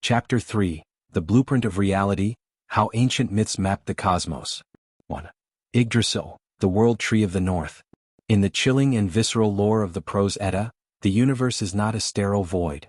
Chapter 3, The Blueprint of Reality, How Ancient Myths Map the Cosmos. 1. Yggdrasil, the World Tree of the North. In the chilling and visceral lore of the Prose Edda, the universe is not a sterile void,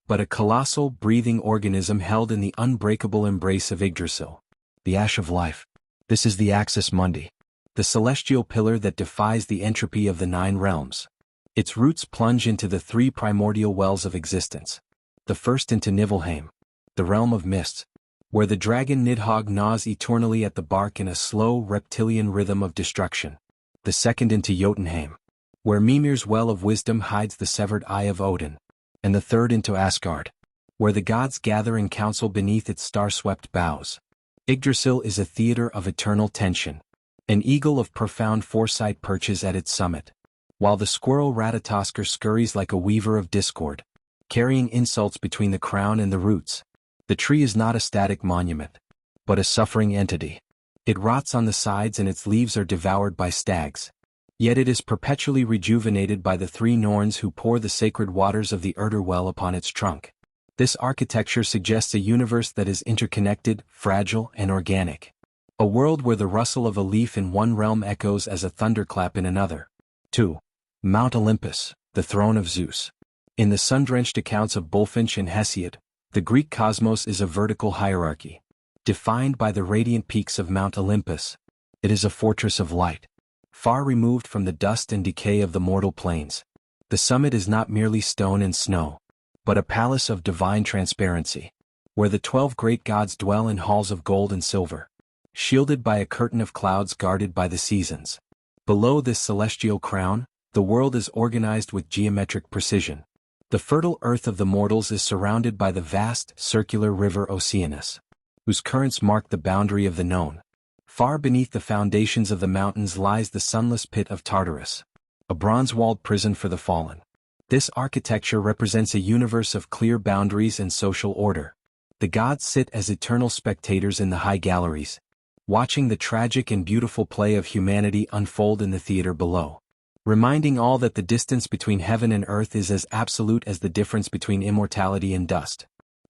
but a colossal, breathing organism held in the unbreakable embrace of Yggdrasil, the ash of life. This is the Axis Mundi, the celestial pillar that defies the entropy of the 9 realms. Its roots plunge into the 3 primordial wells of existence. The first into Niflheim, the realm of mists, where the dragon Nidhogg gnaws eternally at the bark in a slow reptilian rhythm of destruction. The second into Jotunheim, where Mimir's well of wisdom hides the severed eye of Odin. And the third into Asgard, where the gods gather in council beneath its star-swept boughs. Yggdrasil is a theater of eternal tension. An eagle of profound foresight perches at its summit, while the squirrel Ratatoskr scurries like a weaver of discord, carrying insults between the crown and the roots. The tree is not a static monument, but a suffering entity. It rots on the sides and its leaves are devoured by stags. Yet it is perpetually rejuvenated by the 3 Norns who pour the sacred waters of the Erdurwell upon its trunk. This architecture suggests a universe that is interconnected, fragile, and organic. A world where the rustle of a leaf in one realm echoes as a thunderclap in another. 2. Mount Olympus, the Throne of Zeus. In the sun-drenched accounts of Bulfinch and Hesiod, the Greek cosmos is a vertical hierarchy, defined by the radiant peaks of Mount Olympus. It is a fortress of light, far removed from the dust and decay of the mortal plains. The summit is not merely stone and snow, but a palace of divine transparency, where the 12 great gods dwell in halls of gold and silver, shielded by a curtain of clouds guarded by the seasons. Below this celestial crown, the world is organized with geometric precision. The fertile earth of the mortals is surrounded by the vast, circular river Oceanus, whose currents mark the boundary of the known. Far beneath the foundations of the mountains lies the sunless pit of Tartarus, a bronze-walled prison for the fallen. This architecture represents a universe of clear boundaries and social order. The gods sit as eternal spectators in the high galleries, watching the tragic and beautiful play of humanity unfold in the theater below, reminding all that the distance between heaven and earth is as absolute as the difference between immortality and dust.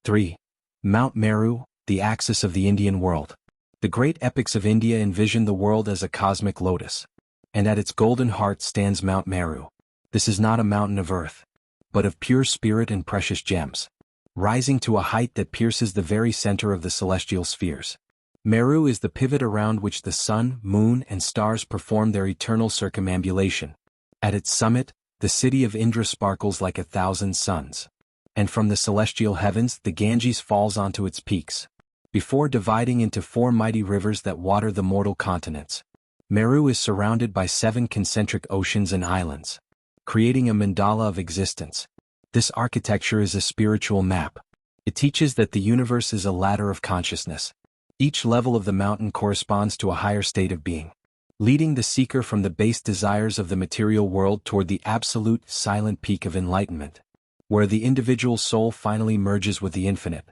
3. Mount Meru, the axis of the Indian world. The great epics of India envision the world as a cosmic lotus, and at its golden heart stands Mount Meru. This is not a mountain of earth, but of pure spirit and precious gems, rising to a height that pierces the very center of the celestial spheres. Meru is the pivot around which the sun, moon, and stars perform their eternal circumambulation. At its summit, the city of Indra sparkles like 1,000 suns, and from the celestial heavens the Ganges falls onto its peaks, before dividing into 4 mighty rivers that water the mortal continents. Meru is surrounded by 7 concentric oceans and islands, creating a mandala of existence. This architecture is a spiritual map. It teaches that the universe is a ladder of consciousness. Each level of the mountain corresponds to a higher state of being, leading the seeker from the base desires of the material world toward the absolute, silent peak of enlightenment, where the individual soul finally merges with the infinite.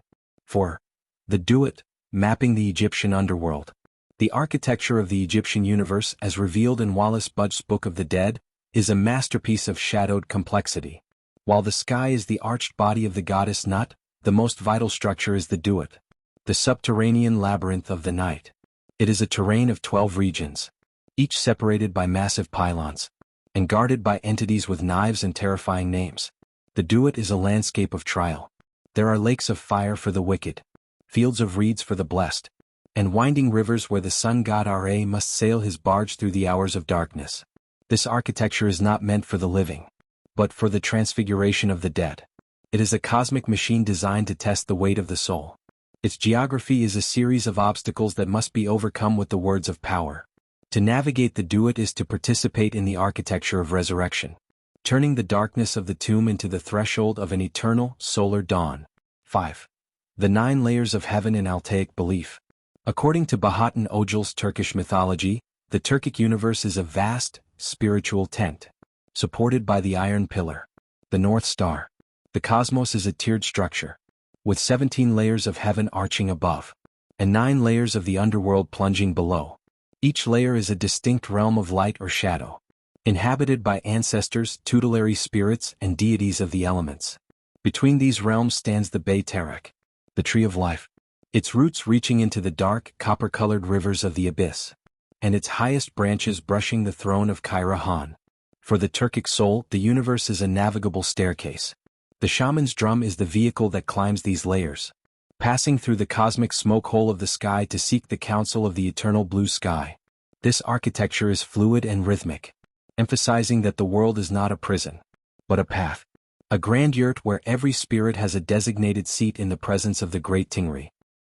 4. The Duat, mapping the Egyptian underworld. The architecture of the Egyptian universe, as revealed in Wallace Budge's Book of the Dead, is a masterpiece of shadowed complexity. While the sky is the arched body of the goddess Nut, the most vital structure is the Duat, the subterranean labyrinth of the night. It is a terrain of 12 regions, each separated by massive pylons, and guarded by entities with knives and terrifying names. The Duat is a landscape of trial. There are lakes of fire for the wicked, fields of reeds for the blessed, and winding rivers where the sun god Ra must sail his barge through the hours of darkness. This architecture is not meant for the living, but for the transfiguration of the dead. It is a cosmic machine designed to test the weight of the soul. Its geography is a series of obstacles that must be overcome with the words of power. To navigate the Duat is to participate in the architecture of resurrection, turning the darkness of the tomb into the threshold of an eternal, solar dawn. 5. The 9 layers of heaven in Altaic belief. According to Bahattin Öcal's Turkish mythology, the Turkic universe is a vast, spiritual tent, supported by the iron pillar, the North Star. The cosmos is a tiered structure, with 17 layers of heaven arching above, and 9 layers of the underworld plunging below. Each layer is a distinct realm of light or shadow, inhabited by ancestors, tutelary spirits, and deities of the elements. Between these realms stands the Bay Tarak, the tree of life, its roots reaching into the dark, copper-colored rivers of the abyss, and its highest branches brushing the throne of Kairahan. For the Turkic soul, the universe is a navigable staircase. The shaman's drum is the vehicle that climbs these layers, passing through the cosmic smoke hole of the sky to seek the counsel of the eternal blue sky. This architecture is fluid and rhythmic, emphasizing that the world is not a prison, but a path, a grand yurt where every spirit has a designated seat in the presence of the great Tingri.